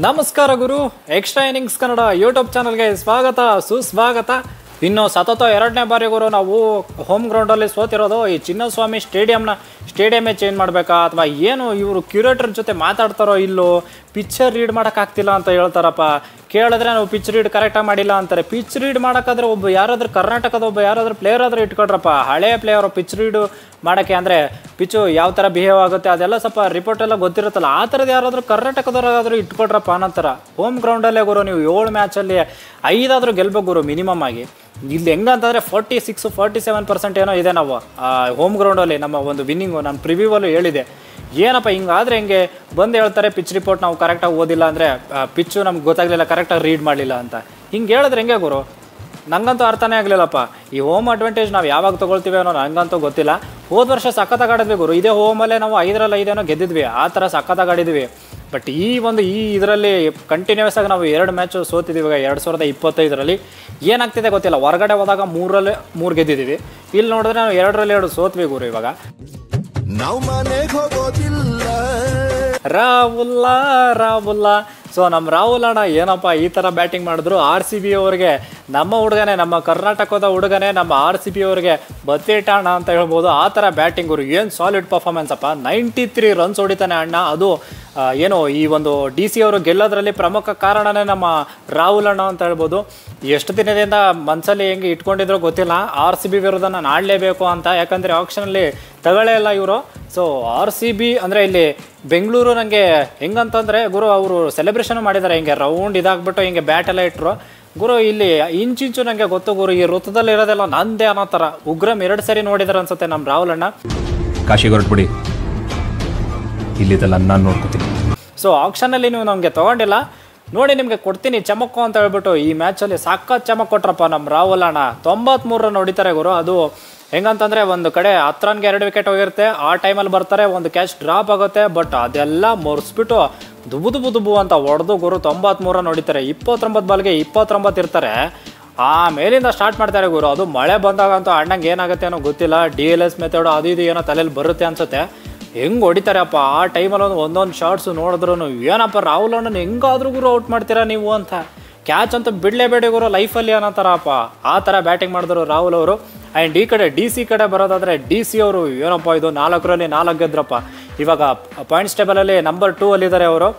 ನಮಸ್ಕಾರ ಗುರು. Extra innings Kannada YouTube ಚಾನಲ್ಗೆ ಸ್ವಾಗತ ಸುಸ್ವಾಗತ. ಇನ್ನು ಸತತ 2ನೇ ಬಾರಿ ಗುರು ನಾವು ಹೋಮ್ ಗ್ರೌಂಡಲ್ಲಿ ಸೋತಿರೋದು. ಈ ಚಿನ್ನಸ್ವಾಮಿ ಸ್ಟೇಡಿಯಮ್ಮೇ ಚೇಂಜ್ ಮಾಡಬೇಕಾ ಅಥವಾ ಏನು ಇವರು ಕ್ಯೂರೇಟರ್ ಜೊತೆ ಮಾತಾಡ್ತಾರೋ ಇಲ್ಲೋ, ಪಿಚ್ಚರ್ ರೀಡ್ ಮಾಡೋಕ್ಕಾಗ್ತಿಲ್ಲ ಅಂತ ಹೇಳ್ತಾರಪ್ಪ. ಕೇಳಿದ್ರೆ ನಾವು ಪಿಚ್ ರೀಡ್ ಕರೆಕ್ಟಾಗಿ ಮಾಡಿಲ್ಲ ಅಂತಾರೆ. ಪಿಚ್ ರೀಡ್ ಮಾಡೋಕ್ಕಾದ್ರೆ ಯಾರಾದ್ರೂ ಕರ್ನಾಟಕದ ಯಾರಾದ್ರೂ ಪ್ಲೇಯರ್ ಆದರೂ ಇಟ್ಕೊಳ್ರಪ್ಪ. ಹಳೆಯ ಪ್ಲೇಯರು ಪಿಚ್ ರೀಡು ಮಾಡೋಕ್ಕೆ, ಅಂದರೆ ಪಿಚ್ಚು ಯಾವ ಥರ ಬಿಹೇವ್ ಆಗುತ್ತೆ ಅದೆಲ್ಲ ಸ್ವಲ್ಪ ರಿಪೋರ್ಟ್ ಎಲ್ಲ ಗೊತ್ತಿರುತ್ತಲ್ಲ, ಆ ಥರದ್ದು ಯಾರಾದರೂ ಕರ್ನಾಟಕದವರಾದರೂ ಇಟ್ಕೊಳ್ರಪ್ಪ ಅನ್ನೋಂಥರ. ಹೋಮ್ ಗ್ರೌಂಡಲ್ಲೇ ಗುರು ನೀವು 7 ಮ್ಯಾಚಲ್ಲಿ 5 ಆದರೂ ಗೆಲ್ಬೇಕು ಗುರು ಮಿನಿಮಮ್ ಆಗಿ. ಇಲ್ಲಿ ಹೆಂಗಂತಂದರೆ 46-47% ಏನೋ ಇದೆ ನಾವು ಹೋಮ್ ಗ್ರೌಂಡಲ್ಲಿ ನಮ್ಮ ಒಂದು ವಿನ್ನಿಂಗು. ನಾನು ಪ್ರಿವ್ಯೂವಲ್ಲೂ ಹೇಳಿದೆ, ಏನಪ್ಪ ಹಿಂಗಾದರೆ ಹೆಂಗೆ ಬಂದು ಹೇಳ್ತಾರೆ ಪಿಚ್ ರಿಪೋರ್ಟ್ ನಾವು ಕರೆಕ್ಟಾಗಿ ಓದಿಲ್ಲ, ಅಂದರೆ ಪಿಚ್ಚು ನಮ್ಗೆ ಗೊತ್ತಾಗಲಿಲ್ಲ, ಕರೆಕ್ಟಾಗಿ ರೀಡ್ ಮಾಡಲಿಲ್ಲ ಅಂತ. ಹಿಂಗೆ ಹೇಳಿದ್ರೆ ಹೆಂಗೆ ಗುರು? ನನಗಂತೂ ಅರ್ಥನೇ ಆಗಲಿಲ್ಲಪ್ಪ. ಈ ಹೋಮ್ ಅಡ್ವಾಂಟೇಜ್ ನಾವು ಯಾವಾಗ ತೊಗೊಳ್ತೀವಿ ಅನ್ನೋ ನನಗಂತೂ ಗೊತ್ತಿಲ್ಲ. ಹೋದ ವರ್ಷ ಸಖತ್ತಾಗಿ ಆಡಿದ್ವಿ ಗುರು. ಇದೇ ಹೋಮಲ್ಲೇ ನಾವು 5ರಲ್ಲಿ 5 ಗೆದ್ದಿದ್ವಿ, ಆ ಥರ ಸಖತ್ತಾಗಿ ಆಡಿದ್ವಿ. ಬಟ್ ಈ ಇದರಲ್ಲಿ ಕಂಟಿನ್ಯೂಸ್ ಆಗಿ ನಾವು 2 ಮ್ಯಾಚು ಸೋತಿದ್ದೀವಿ. 2025ರಲ್ಲಿ ಏನಾಗ್ತಿದೆ ಗೊತ್ತಿಲ್ಲ. ಹೊರಗಡೆ ಹೋದಾಗ 3ರಲ್ಲಿ 3 ಗೆದ್ದಿದ್ದೀವಿ, ಇಲ್ಲಿ ನೋಡಿದ್ರೆ ನಾವು 2ರಲ್ಲಿ 2 ಸೋತ್ವಿ ಗುರು. ಇವಾಗ ನಾವು ಮನೆಗೆ ಹೋಗೋದಿಲ್ಲ ರಾಹುಲ್ಲ. ಸೊ ನಮ್ಮ ರಾಹುಲ್ ಅಣ್ಣ ಏನಪ್ಪ ಈ ಥರ ಬ್ಯಾಟಿಂಗ್ ಮಾಡಿದ್ರು. RCB ಅವ್ರಿಗೆ ನಮ್ಮ ಹುಡುಗನೇ, ನಮ್ಮ ಕರ್ನಾಟಕದ ಹುಡುಗನೇ, ನಮ್ಮ RCB ಅವ್ರಿಗೆ ಬತ್ತಿಟ್ಟ ಅಣ್ಣ ಅಂತ ಹೇಳ್ಬೋದು. ಆ ಥರ ಬ್ಯಾಟಿಂಗ್ ಗುರು. ಏನು ಸಾಲಿಡ್ ಪರ್ಫಾರ್ಮೆನ್ಸ್ ಅಪ್ಪ. 93 ರನ್ಸ್ ಹೊಡಿತಾನೆ ಅಣ್ಣ. ಅದು ಏನು ಈ ಒಂದು DC ಅವರು ಗೆಲ್ಲೋದ್ರಲ್ಲಿ ಪ್ರಮುಖ ಕಾರಣನೇ ನಮ್ಮ ರಾಹುಲ್ ಅಣ್ಣ ಅಂತ ಹೇಳ್ಬೋದು. ಎಷ್ಟು ದಿನದಿಂದ ಮನಸ್ಸಲ್ಲಿ ಹೆಂಗೆ ಇಟ್ಕೊಂಡಿದ್ರೋ ಗೊತ್ತಿಲ್ಲ, RCB ವಿರುದ್ಧ ನಾನು ಆಡಲೇಬೇಕು ಅಂತ. ಯಾಕಂದರೆ ಆಕ್ಷನಲ್ಲಿ ತಗೊಳ್ಳೇ ಇಲ್ಲ ಇವರು. ಸೊ RCB ಅಂದರೆ ಇಲ್ಲಿ ಬೆಂಗಳೂರು ನನಗೆ ಹೆಂಗಂತಂದರೆ ಗುರು ಅವರು ಸೆಲೆಬ್ರೇಷನ್ ಮಾಡಿದ್ದಾರೆ, ಹಿಂಗೆ ರೌಂಡ್ ಇದಾಗ್ಬಿಟ್ಟು ಹಿಂಗೆ ಬ್ಯಾಟ್ ಎಲ್ಲ ಇಟ್ಟರು ಗುರು. ಇಲ್ಲಿ ಇಂಚಿಂಚು ನನಗೆ ಗೊತ್ತು ಗುರು, ಈ ವೃತ್ತದಲ್ಲಿ ಇರೋದೆಲ್ಲ ನಂದೇ ಅನ್ನೋ ಥರ. ಉಗ್ರಂ 2 ಸರಿ ನೋಡಿದಾರೆ ಅನ್ಸುತ್ತೆ ನಮ್ಮ ರಾಹುಲ್ ಅಣ್ಣ. ಕಾಶಿಗೆ ಹೊರಟ್ಬಿಡಿ, ಇಲ್ಲಿದೆಲ್ಲ ನಾನು ನೋಡ್ಕೊತೀನಿ. ಸೊ ಆಕ್ಷನಲ್ಲಿ ನೀವು ನಮಗೆ ತೊಗೊಂಡಿಲ್ಲ ನೋಡಿ, ನಿಮಗೆ ಕೊಡ್ತೀನಿ ಚಮಕ್ಕು ಅಂತ ಹೇಳ್ಬಿಟ್ಟು ಈ ಮ್ಯಾಚಲ್ಲಿ ಸಖತ್ ಚಮಕ್ ಕೊಟ್ರಪ್ಪ ನಮ್ಮ ರಾಹುಲ್ ಅಣ್ಣ. 93 ರನ್ ಹೊಡಿತಾರೆ ಗುರು. ಅದು ಹೆಂಗಂತಂದರೆ ಒಂದು ಕಡೆ 10 ರನ್ಗೆ 2 ವಿಕೆಟ್ ಹೋಗಿರುತ್ತೆ, ಆ ಟೈಮಲ್ಲಿ ಬರ್ತಾರೆ, ಒಂದು ಕ್ಯಾಚ್ ಡ್ರಾಪ್ ಆಗುತ್ತೆ. ಬಟ್ ಅದೆಲ್ಲ ಮುರಿಸ್ಬಿಟ್ಟು ದುಬು ಅಂತ ಹೊಡೆದು ಗುರು 93 ರನ್ ಹೊಡಿತಾರೆ. 29 ಬಾಲ್ಗೆ 29 ಇರ್ತಾರೆ. ಮೇಲಿಂದ ಸ್ಟಾರ್ಟ್ ಮಾಡ್ತಾರೆ ಗುರು. ಅದು ಮಳೆ ಬಂದಾಗಂತೂ ಅಣ್ಣಂಗೆ ಏನಾಗುತ್ತೆ ಅನ್ನೋ ಗೊತ್ತಿಲ್ಲ. DLS ಮೆಥಡು ಅದು ಇದು ಏನೋ ತಲೆಯಲ್ಲಿ ಬರುತ್ತೆ ಅನ್ಸುತ್ತೆ. ಹೆಂಗೆ ಹೊಡಿತಾರೆ ಅಪ್ಪ ಆ ಟೈಮಲ್ಲಿ. ಒಂದೊಂದು ಶಾರ್ಟ್ಸು ನೋಡಿದ್ರು ಏನಪ್ಪ ರಾಹುಲ್ ಅಣ್ಣನ ಹೆಂಗಾದ್ರೂ ಗುರು ಔಟ್ ಮಾಡ್ತೀರಾ ನೀವು ಅಂತ. ಕ್ಯಾಚ್ ಅಂತೂ ಬಿಡಲೇಬೇಡಿ ಗುರು ಲೈಫಲ್ಲಿ ಅನ್ನೋ ಥರ ಅಪ್ಪ. ಆ ಥರ ಬ್ಯಾಟಿಂಗ್ ಮಾಡಿದ್ರು ರಾಹುಲ್ ಅವರು. ಆ್ಯಂಡ್ ಈ ಕಡೆ DC ಕಡೆ ಬರೋದಾದರೆ DC ಅವರು ಏನಪ್ಪ ಇದು 4ರಲ್ಲಿ 4 ಗೆದ್ರಪ್ಪ. ಇವಾಗ ಪಾಯಿಂಟ್ಸ್ ಟೇಬಲಲ್ಲಿ ನಂಬರ್ 2 ಅಲ್ಲಿದ್ದಾರೆ ಅವರು.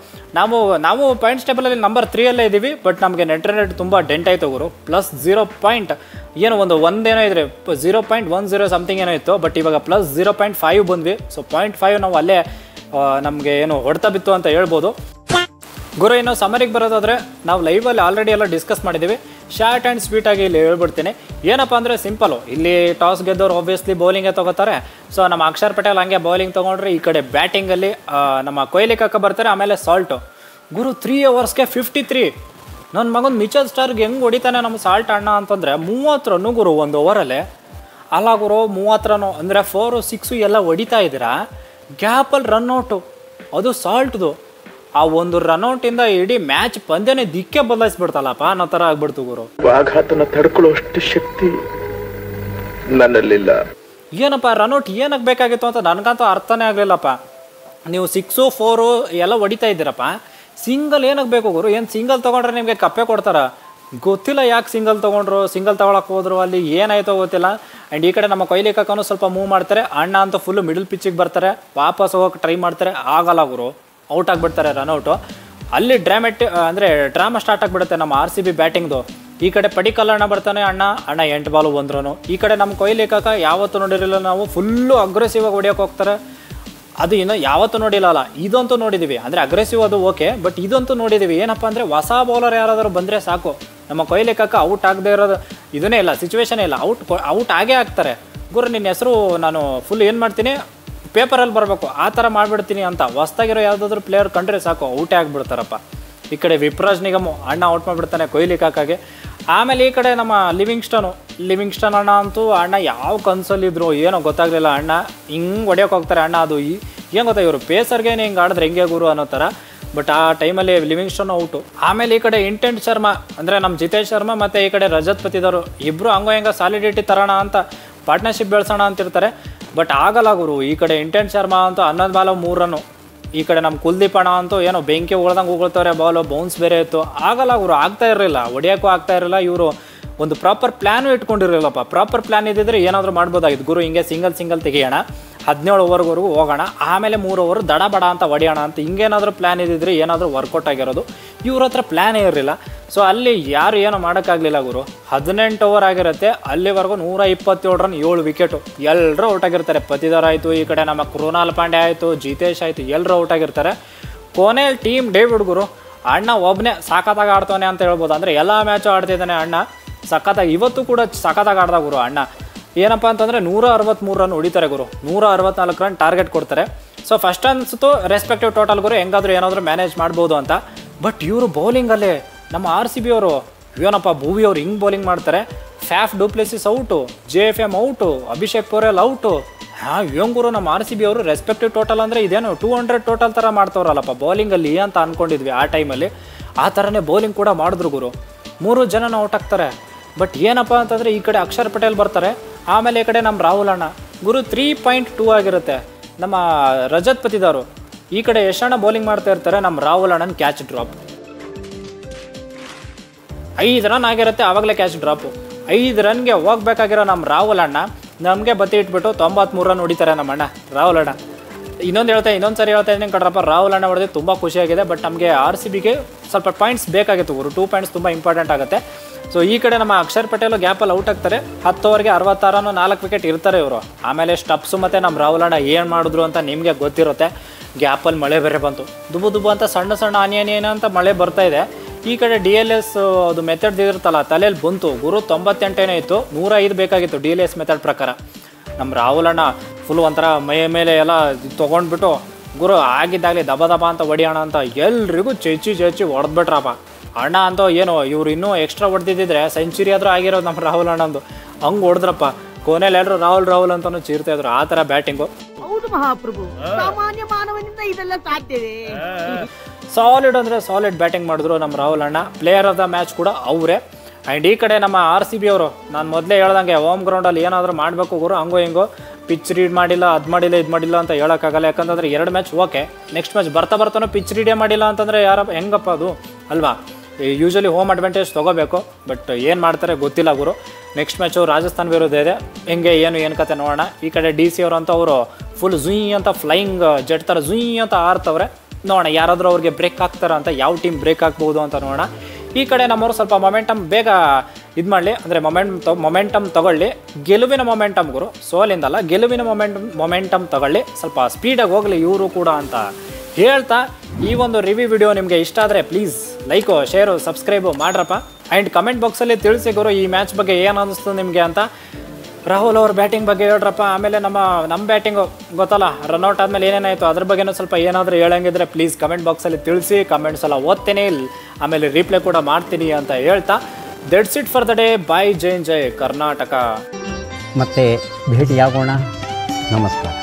ನಾವು ಪಾಯಿಂಟ್ಸ್ ಟೇಬಲಲ್ಲಿ ನಂಬರ್ 3 ಇದ್ದೀವಿ. ಬಟ್ ನಮಗೆ ನೆಟ್ ತುಂಬ ಡೆಂಟ್ ಆಯಿತು ಗುರು. +0 ಪಾಯಿಂಟ್ ಏನೋ ಒಂದೇನೋ ಇದ್ರೆ 0.10 ಸಮಥಿಂಗ್ ಏನೋ ಇತ್ತು. ಬಟ್ ಇವಾಗ +0.5 ಬಂದ್ವಿ. ಸೊ 0.5 ನಾವು ಅಲ್ಲೇ ನಮಗೆ ಏನು ಹೊಡ್ತಾ ಬಿತ್ತು ಅಂತ ಹೇಳ್ಬೋದು ಗುರು. ಇನ್ನು ಸಮರಿಗೆ ಬರೋದಾದರೆ ನಾವು ಲೈವಲ್ಲಿ ಆಲ್ರೆಡಿ ಎಲ್ಲ ಡಿಸ್ಕಸ್ ಮಾಡಿದ್ದೀವಿ. ಶಾರ್ಟ್ ಆ್ಯಂಡ್ ಸ್ವೀಟಾಗಿ ಇಲ್ಲಿ ಹೇಳ್ಬಿಡ್ತೀನಿ. ಏನಪ್ಪ ಅಂದರೆ ಸಿಂಪಲು, ಇಲ್ಲಿ ಟಾಸ್ ಗೆದ್ದವ್ರು ಆಬ್ವಿಯಸ್ಲಿ ಬೌಲಿಂಗೇ ತೊಗೋತಾರೆ. ಸೊ ನಮ್ಮ ಅಕ್ಷರ್ ಪಟೇಲ್ ಹಂಗೆ ಬೌಲಿಂಗ್ ತೊಗೊಂಡ್ರೆ, ಈ ಕಡೆ ಬ್ಯಾಟಿಂಗಲ್ಲಿ ನಮ್ಮ ಕೊಹ್ಲಿ ಕಾಕ ಬರ್ತಾರೆ. ಆಮೇಲೆ ಸಾಲ್ಟು ಗುರು 3 ಓವರ್ಸ್ಗೆ 53. ನನ್ನ ಮಗನ ಮಿಚಲ್ ಸ್ಟಾರ್ಗೆ ಹೆಂಗೆ ಹೊಡಿತಾನೆ ನಮ್ಮ ಸಾಲ್ಟ್ ಅಣ್ಣ ಅಂತಂದರೆ 30 ರನ್ನು ಗುರು ಒಂದು ಓವರಲ್ಲೇ. ಅಲ್ಲ ಗುರು 30 ರನ್ನು ಅಂದರೆ 4, 6 ಎಲ್ಲ ಹೊಡಿತಾ ಇದ್ದೀರಾ, ಗ್ಯಾಪಲ್ಲಿ ರನ್ಔಟು, ಅದು ಸಾಲ್ಟ್ದು. ಆ ಒಂದು ರನ್ಔಟಿಂದ ಇಡೀ ಮ್ಯಾಚ್ ಪಂದ್ಯನೇ ದಿಕ್ಕೆ ಬದಲಾಯಿಸ್ಬಿಡ್ತಲ್ಲಪ್ಪ ಅನ್ನೋ ಥರ ಆಗ್ಬಿಡ್ತು ಗುರು. ಆಘಾತನ ತಡ್ಕೊಳ್ಳೋಷ್ಟು ಶಕ್ತಿ ನನ್ನಲ್ಲಿಲ್ಲ. ಏನಪ್ಪ ರನ್ಔಟ್ ಏನಕ್ಕೆ ಬೇಕಾಗಿತ್ತು ಅಂತ ನನಗಂತೂ ಅರ್ಥನೇ ಆಗಲಿಲ್ಲಪ್ಪ. ನೀವು 6, 4 ಎಲ್ಲ ಹೊಡಿತಾ ಇದ್ದೀರಪ್ಪ, ಸಿಂಗಲ್ ಏನಕ್ಕೆ ಬೇಕು ಗುರು? ಏನು ಸಿಂಗಲ್ ತೊಗೊಂಡ್ರೆ ನಿಮಗೆ ಕಪ್ಪೆ ಕೊಡ್ತಾರ? ಗೊತ್ತಿಲ್ಲ ಯಾಕೆ ಸಿಂಗಲ್ ತೊಗೊಂಡ್ರು, ಸಿಂಗಲ್ ತೊಗೊಳಕ್ಕೆ ಹೋದ್ರು, ಅಲ್ಲಿ ಏನಾಯ್ತೋ ಗೊತ್ತಿಲ್ಲ. ಆ್ಯಂಡ್ ಈ ಕಡೆ ನಮ್ಮ ಕೊಹ್ಲಿ ಕಾಕನೂ ಸ್ವಲ್ಪ ಮೂವ್ ಮಾಡ್ತಾರೆ. ಅಣ್ಣ ಅಂತೂ ಫುಲ್ಲು ಮಿಡಲ್ ಪಿಚ್ಚಿಗೆ ಬರ್ತಾರೆ, ವಾಪಸ್ ಹೋಗೋಕೆ ಟ್ರೈ ಮಾಡ್ತಾರೆ, ಆಗಲ್ಲ ಗುರು, ಔಟ್ ಆಗಿಬಿಡ್ತಾರೆ ರನ್ಔಟು. ಅಲ್ಲಿ ಡ್ರಾಮಾ ಸ್ಟಾರ್ಟ್ ಆಗಿಬಿಡುತ್ತೆ ನಮ್ಮ RCB ಬ್ಯಾಟಿಂಗ್ದು. ಈ ಕಡೆ ಪಡಿಕಲ್ ಅಣ್ಣ ಬರ್ತಾನೆ, ಅಣ್ಣ 8 ಬಾಲು 1 ರನ್ನು. ಈ ಕಡೆ ನಮ್ಮ ಕೊಹ್ಲಿ ಕಾಕ ಯಾವತ್ತೂ ನೋಡಿರಲಿಲ್ಲ ನಾವು, ಫುಲ್ಲು ಅಗ್ರೆಸಿವ್ ಆಗಿ ಹೊಡಿಯೋಕೆ ಹೋಗ್ತಾರೆ. ಅದು ಇನ್ನೂ ಯಾವತ್ತೂ ನೋಡಿಲ್ಲ. ಇದಂತೂ ನೋಡಿದ್ದೀವಿ, ಅಂದರೆ ಅಗ್ರೆಸಿವ್ ಅದು ಓಕೆ, ಬಟ್ ಇದಂತೂ ನೋಡಿದ್ದೀವಿ. ಏನಪ್ಪ ಅಂದರೆ ಹೊಸ ಬೌಲರ್ ಯಾರಾದರೂ ಬಂದರೆ ಸಾಕು, ನಮ್ಮ ಕೊಹ್ಲಿ ಕಾಕ ಔಟ್ ಆಗದೆ ಇರೋದು ಇದನ್ನೇ ಇಲ್ಲ, ಸಿಚುವೇಶನೇ ಇಲ್ಲ, ಔಟ್ ಆಗೇ ಆಗ್ತಾರೆ. ಗುರು ನಿನ್ನ ಹೆಸರು ನಾನು ಫುಲ್ ಏನು ಮಾಡ್ತೀನಿ, ಪೇಪರಲ್ಲಿ ಬರಬೇಕು ಆ ಥರ ಮಾಡಿಬಿಡ್ತೀನಿ ಅಂತ. ಹೊಸ್ದಾಗಿರೋ ಯಾವುದಾದ್ರೂ ಪ್ಲೇಯರ್ ಕಂಡ್ರೆ ಸಾಕು ಔಟೇ ಆಗಿಬಿಡ್ತಾರಪ್ಪ. ಈ ಕಡೆ ವಿಪ್ರಾಜ್ ನಿಗಮ್ ಅಣ್ಣ ಔಟ್ ಮಾಡಿಬಿಡ್ತಾನೆ ಕೊಹ್ಲಿ ಕಾಕಾಗೆ. ಆಮೇಲೆ ಈ ಕಡೆ ನಮ್ಮ ಲಿವಿಂಗ್ಸ್ಟನ್ ಅಣ್ಣ ಅಂತೂ ಅಣ್ಣ ಯಾವ ಕನ್ಸಲ್ಲಿದ್ರು ಏನೋ ಗೊತ್ತಾಗಲಿಲ್ಲ. ಅಣ್ಣ ಹಿಂಗೆ ಹೊಡೆಯೋಕೆ ಹೋಗ್ತಾರೆ ಅಣ್ಣ. ಅದು ಏನು ಗೊತ್ತಾ, ಇವರು ಪೇಸರ್ಗೇನೆ ಹಿಂಗೆ ಆಡಿದ್ರೆ ಹೆಂಗೆ ಗುರು ಅನ್ನೋ ಥರ. ಬಟ್ ಆ ಟೈಮಲ್ಲಿ ಲಿವಿಂಗ್ಸ್ಟನ್ ಔಟು. ಆಮೇಲೆ ಈ ಕಡೆ ಇಂಟೆಂಟ್ ಶರ್ಮಾ ಅಂದರೆ ನಮ್ಮ ಜಿತೇಶ್ ಶರ್ಮಾ ಮತ್ತು ಈ ಕಡೆ ರಜತ್ ಪತಿದವರು ಇಬ್ಬರು ಹಂಗೋ ಹೆಂಗೆ ಸಾಲಿಡಿಟಿ ತರೋಣ ಅಂತ ಪಾರ್ಟ್ನರ್ಶಿಪ್ ಬೆಳೆಸೋಣ ಅಂತಿರ್ತಾರೆ. ಬಟ್ ಆಗಲ್ಲ ಗುರು. ಈ ಕಡೆ ಇಂಟೆಂಟ್ ಶರ್ಮಾ ಅಂತೂ 11 ಬಾಲ್ 3 ರನ್ನು ಈ ಕಡೆ ನಮ್ಮ ಕುಲ್ದೀಪ್ ಅಣ್ಣ ಅಂತೂ ಏನೋ ಬೆಂಕಿ ಉಳ್ದಂಗೆ ಉಗುಳ್ತವ್ರೆ, ಬಾಲು ಬೌನ್ಸ್ ಬೇರೆ ಇತ್ತು. ಆಗಲ್ಲ ಗುರು, ಆಗ್ತಾ ಇರಲಿಲ್ಲ, ಹೊಡಿಯೋಕ್ಕೂ ಆಗ್ತಾ ಇರಲಿಲ್ಲ. ಇವರು ಒಂದು ಪ್ರಾಪರ್ ಪ್ಲ್ಯಾನು ಇಟ್ಕೊಂಡಿರಲಿಲ್ಲಪ್ಪ. ಪ್ರಾಪರ್ ಪ್ಲ್ಯಾನ್ ಇದ್ದಿದ್ರೆ ಏನಾದರೂ ಮಾಡ್ಬೋದಾಗಿತ್ತು. ಗುರು ಹಿಂಗೆ ಸಿಂಗಲ್ ತೆಗಿಯೋಣ, 17 ಓವರ್ವರೆಗೂ ಹೋಗೋಣ, ಆಮೇಲೆ 3 ಓವರ್ ದಡ ಬಡ ಅಂತ ಹೊಡಿಯೋಣ ಅಂತ ಹಿಂಗೇನಾದರೂ ಪ್ಲ್ಯಾನ್ ಇದ್ದಿದ್ರೆ ಏನಾದರೂ ವರ್ಕೌಟ್ ಆಗಿರೋದು. ಇವ್ರ ಹತ್ರ ಪ್ಲ್ಯಾನೇ ಇರಲಿಲ್ಲ. ಸೊ ಅಲ್ಲಿ ಯಾರು ಏನೋ ಮಾಡೋಕ್ಕಾಗಲಿಲ್ಲ ಗುರು. 18 ಓವರ್ ಆಗಿರುತ್ತೆ, ಅಲ್ಲಿವರೆಗೂ 127 ರನ್, 7 ವಿಕೆಟು, ಎಲ್ಲರೂ ಔಟ್ ಆಗಿರ್ತಾರೆ. ಪತಿದಾರ್ ಆಯಿತು, ಈ ಕಡೆ ನಮ್ಮ ಕೃಣಾಲ್ ಪಾಂಡ್ಯ ಆಯಿತು, ಜಿತೇಶ್ ಆಯಿತು, ಎಲ್ಲರೂ ಔಟ್ ಆಗಿರ್ತಾರೆ. ಕೊನೆಯಲ್ಲಿ ಟೀಮ್ ಡೇವಿಡ್ ಗುರು ಅಣ್ಣ ಒಬ್ಬನೇ ಸಖತ್ತಾಗಿ ಆಡ್ತಾನೆ ಅಂತ ಹೇಳ್ಬೋದು. ಅಂದರೆ ಎಲ್ಲ ಮ್ಯಾಚು ಆಡ್ತಿದ್ದಾನೆ ಅಣ್ಣ ಸಖತ್ತಾಗಿ. ಇವತ್ತು ಕೂಡ ಸಖತ್ತಾಗಿ ಆಡ್ದ ಗುರು ಅಣ್ಣ. ಏನಪ್ಪ ಅಂತಂದರೆ 163 ರನ್ ಹೊಡಿತಾರೆ ಗುರು, 164 ರನ್ ಟಾರ್ಗೆಟ್ ಕೊಡ್ತಾರೆ. ಸೊ ಫಸ್ಟ್ ಅನ್ಸುತ್ತು ರೆಸ್ಪೆಕ್ಟಿವ್ ಟೋಟಲ್ ಗುರು ಹೆಂಗಾದರೂ ಏನಾದರೂ ಮ್ಯಾನೇಜ್ ಮಾಡ್ಬೋದು ಅಂತ. ಬಟ್ ಇವರು ಬೌಲಿಂಗಲ್ಲೇ ನಮ್ಮ RCB ಅವರು ಏನಪ್ಪ ಭೂವಿ ಅವ್ರು ಹಿಂಗೆ ಬೌಲಿಂಗ್ ಮಾಡ್ತಾರೆ. Faf du Plessis out, JFM out, Abhishek Porel out. ಏನು ಗುರು ನಮ್ಮ RCB ಅವರು ರೆಸ್ಪೆಕ್ಟಿವ್ ಟೋಟಲ್ ಅಂದರೆ ಇದೇನು 200 ಟೋಟಲ್ ಥರ ಮಾಡ್ತವ್ರಲ್ಲಪ್ಪ ಬೌಲಿಂಗಲ್ಲಿ ಅಂತ ಅಂದ್ಕೊಂಡಿದ್ವಿ ಆ ಟೈಮಲ್ಲಿ. ಆ ಥರನೇ ಬೌಲಿಂಗ್ ಕೂಡ ಮಾಡಿದ್ರು ಗುರು. 3 ಜನನ ಔಟ್ ಆಗ್ತಾರೆ. ಬಟ್ ಏನಪ್ಪ ಅಂತಂದರೆ ಈ ಕಡೆ ಅಕ್ಷರ್ ಪಟೇಲ್ ಬರ್ತಾರೆ, ಆಮೇಲೆ ಈ ಕಡೆ ನಮ್ಮ ರಾಹುಲ್ ಅಣ್ಣ ಗುರು 3.2 ಆಗಿರುತ್ತೆ. ನಮ್ಮ ರಜತ್ ಪತಿದಾರು ಈ ಕಡೆ ಯಶಣ್ಣ ಬೌಲಿಂಗ್ ಮಾಡ್ತಾ ಇರ್ತಾರೆ, ನಮ್ಮ ರಾಹುಲ್ ಅಣ್ಣನ ಕ್ಯಾಚ್ ಡ್ರಾಪ್. 5 ರನ್ ಆಗಿರುತ್ತೆ, ಆವಾಗಲೇ ಕ್ಯಾಚ್ ಡ್ರಾಪು. 5 ರನ್ಗೆ ಹೋಗ್ಬೇಕಾಗಿರೋ ನಮ್ಮ ರಾಹುಲ್ ಅಣ್ಣ ನಮಗೆ ಬತ್ತಿ ಇಟ್ಬಿಟ್ಟು 93 ರನ್ ಹೊಡಿತಾರೆ ನಮ್ಮ ಅಣ್ಣ ರಾಹುಲ್ ಅಣ್ಣ. ಇನ್ನೊಂದು ಸರಿ ಹೇಳ್ತಾ ಇದ್ದೀನಿ ಕಣ್ರಪ್ಪ, ರಾಹುಲ್ ಅಣ್ಣ ಹೊಡೆದು ತುಂಬ ಖುಷಿಯಾಗಿದೆ. ಬಟ್ ನಮಗೆ RCBಗೆ ಸ್ವಲ್ಪ ಪಾಯಿಂಟ್ಸ್ ಬೇಕಾಗಿತ್ತು ಗುರು, 2 ಪಾಯಿಂಟ್ಸ್ ತುಂಬ ಇಂಪಾರ್ಟೆಂಟ್ ಆಗುತ್ತೆ. ಸೊ ಈ ಕಡೆ ನಮ್ಮ ಅಕ್ಷರ್ ಪಟೇಲು ಗ್ಯಾಪಲ್ಲಿ ಔಟ್ ಆಗ್ತಾರೆ. 10 ಓವರ್ಗೆ 66 ರನ್, 4 ವಿಕೆಟ್ ಇರ್ತಾರೆ ಇವರು. ಆಮೇಲೆ ಸ್ಟಪ್ಸು ಮತ್ತು ನಮ್ಮ ರಾಹುಲ್ ಅಣ್ಣ ಏನು ಮಾಡಿದ್ರು ಅಂತ ನಿಮಗೆ ಗೊತ್ತಿರುತ್ತೆ. ಗ್ಯಾಪಲ್ಲಿ ಮಳೆ ಬೇರೆ ಬಂತು, ದುಬು ಅಂತ ಸಣ್ಣ ಹನಿ ಅಂತ ಮಳೆ ಬರ್ತಾ ಇದೆ. ಈ ಕಡೆ DLS ಅದು ಮೆಥಡ್ ಇರುತ್ತಲ್ಲ ತಲೆಯಲ್ಲಿ ಬಂತು ಗುರು. 98 ಇತ್ತು, 105 ಬೇಕಾಗಿತ್ತು DLS ಮೆಥಡ್ ಪ್ರಕಾರ. ನಮ್ಮ ರಾಹುಲ್ ಅಣ್ಣ ಫುಲ್ ಒಂಥರ ಮೈ ಮೇಲೆ ಎಲ್ಲ ತೊಗೊಂಡ್ಬಿಟ್ಟು ಗುರು ಆಗಿದ್ದಾಗಲಿ ದಬ ಅಂತ ಹೊಡಿಯೋಣ ಅಂತ ಎಲ್ರಿಗೂ ಚೆಚ್ಚಿ ಹೊಡೆದ್ಬಿಟ್ರಪ್ಪ. ಅಣ್ಣ ಅಂತೂ ಏನು ಇವ್ರು ಇನ್ನೂ ಎಕ್ಸ್ಟ್ರಾ ಹೊಡೆದಿದ್ದಿದ್ರೆ ಸೆಂಚುರಿ ಆದರೂ ಆಗಿರೋದು ನಮ್ಮ ರಾಹುಲ್ ಅಣ್ಣಂದು. ಹಂಗೆ ಹೊಡೆದ್ರಪ್ಪ. ಕೊನೆಯಲ್ಲಿ ಎಲ್ಲರೂ ರಾಹುಲ್ ಅಂತಲೂ ಚೀರ್ತಾ ಇದ್ರು. ಆ ಥರ ಬ್ಯಾಟಿಂಗು. ಹೌದು ಮಹಾಪ್ರಭು, ಸಾಮಾನ್ಯ ಮಾನವನಿಂದ ಇದೆಲ್ಲ ಸಾಧ್ಯವೇ? ಸಾಲಿಡ್ ಅಂದರೆ ಸಾಲಿಡ್ ಬ್ಯಾಟಿಂಗ್ ಮಾಡಿದ್ರು ನಮ್ಮ ರಾಹುಲ್ ಅಣ್ಣ. ಪ್ಲೇಯರ್ ಆಫ್ ದ ಮ್ಯಾಚ್ ಕೂಡ ಅವರೇ. ಆ್ಯಂಡ್ ಈ ಕಡೆ ನಮ್ಮ RCB ಅವರು ನಾನು ಮೊದಲೇ ಹೇಳ್ದಂಗೆ ಹೋಮ್ ಗ್ರೌಂಡಲ್ಲಿ ಏನಾದರೂ ಮಾಡಬೇಕು ಗುರು. ಹಂಗೋ ಹಿಂಗೋ ಪಿಚ್ ರೀಡ್ ಮಾಡಿಲ್ಲ, ಅದು ಮಾಡಿಲ್ಲ, ಇದು ಮಾಡಿಲ್ಲ ಅಂತ ಹೇಳೋಕ್ಕಾಗಲ್ಲ. ಯಾಕಂತಂದರೆ 2 ಮ್ಯಾಚ್ ಓಕೆ, ನೆಕ್ಸ್ಟ್ ಮ್ಯಾಚ್ ಬರ್ತಾನೋ ಪಿಚ್ ರೀಡೇ ಮಾಡಿಲ್ಲ ಅಂತಂದರೆ ಹೆಂಗಪ್ಪ ಅದು ಅಲ್ವಾ? ಯೂಶಲಿ ಹೋಮ್ ಅಡ್ವಾಂಟೇಜ್ ತೊಗೋಬೇಕು. ಬಟ್ ಏನು ಮಾಡ್ತಾರೆ ಗೊತ್ತಿಲ್ಲ ಗುರು. ನೆಕ್ಸ್ಟ್ ಮ್ಯಾಚು ರಾಜಸ್ಥಾನ್ ವಿರುದ್ಧ ಇದೆ. ಹೆಂಗೆ ಏನು ಕತೆ ನೋಡೋಣ. ಈ ಕಡೆ DC ಅವರು ಅಂತ ಅವರು ಫುಲ್ ಝುಯ್ ಅಂತ ಫ್ಲೈಯಿಂಗ್ ಜೆಟ್ ಥರ ಝುಯ್ ಅಂತ ಆರ್ತವ್ರೆ. ನೋಡೋಣ ಯಾರಾದರೂ ಅವ್ರಿಗೆ ಬ್ರೇಕ್ ಹಾಕ್ತಾರ ಅಂತ, ಯಾವ ಟೀಮ್ ಬ್ರೇಕ್ ಹಾಕ್ಬೋದು ಅಂತ ನೋಡೋಣ. ಈ ಕಡೆ ನಮ್ಮವರು ಸ್ವಲ್ಪ ಮೊಮೆಂಟಮ್ ಬೇಗ ಇದು ಮಾಡಲಿ, ಅಂದರೆ ಮೊಮೆಂಟಮ್ ತೊಗೊಳ್ಳಿ. ಗೆಲುವಿನ ಮೊಮೆಂಟಮ್ ಗುರು, ಸೋಲಿಂದಲ್ಲ, ಗೆಲುವಿನ ಮೊಮೆಂಟಮ್ ತೊಗೊಳ್ಳಿ, ಸ್ವಲ್ಪ ಸ್ಪೀಡಾಗಿ ಹೋಗಲಿ ಇವರು ಕೂಡ ಅಂತ ಹೇಳ್ತಾ ಈ ಒಂದು ರಿವ್ಯೂ ವಿಡಿಯೋ ನಿಮಗೆ ಇಷ್ಟ ಆದರೆ ಪ್ಲೀಸ್ ಲೈಕು, ಶೇರು, ಸಬ್ಸ್ಕ್ರೈಬು ಮಾಡ್ರಪ್ಪ. ಆ್ಯಂಡ್ ಕಮೆಂಟ್ ಬಾಕ್ಸಲ್ಲಿ ತಿಳಿಸಿ ಗುರು ಈ ಮ್ಯಾಚ್ ಬಗ್ಗೆ ಏನು ಅನ್ನಿಸ್ತು ನಿಮಗೆ ಅಂತ. ರಾಹುಲ್ ಅವ್ರ ಬ್ಯಾಟಿಂಗ್ ಬಗ್ಗೆ ಹೇಳ್ರಪ್ಪ. ಆಮೇಲೆ ನಮ್ಮ ಬ್ಯಾಟಿಂಗು ಗೊತ್ತಲ್ಲ, ರನ್ಔಟ್ ಆದಮೇಲೆ ಏನೇನಾಯಿತು ಅದ್ರ ಬಗ್ಗೆನೂ ಸ್ವಲ್ಪ ಏನಾದರೂ ಹೇಳಂಗಿದ್ರೆ ಪ್ಲೀಸ್ ಕಮೆಂಟ್ ಬಾಕ್ಸಲ್ಲಿ ತಿಳಿಸಿ. ಕಮೆಂಟ್ಸ್ ಎಲ್ಲ ಓದ್ತೀನಿ, ಆಮೇಲೆ ರಿಪ್ಲೈ ಕೂಡ ಮಾಡ್ತೀನಿ ಅಂತ ಹೇಳ್ತಾ that's it for the day. Bye, ಜೈ ಕರ್ನಾಟಕ. ಮತ್ತೆ ಭೇಟಿಯಾಗೋಣ. ನಮಸ್ಕಾರ.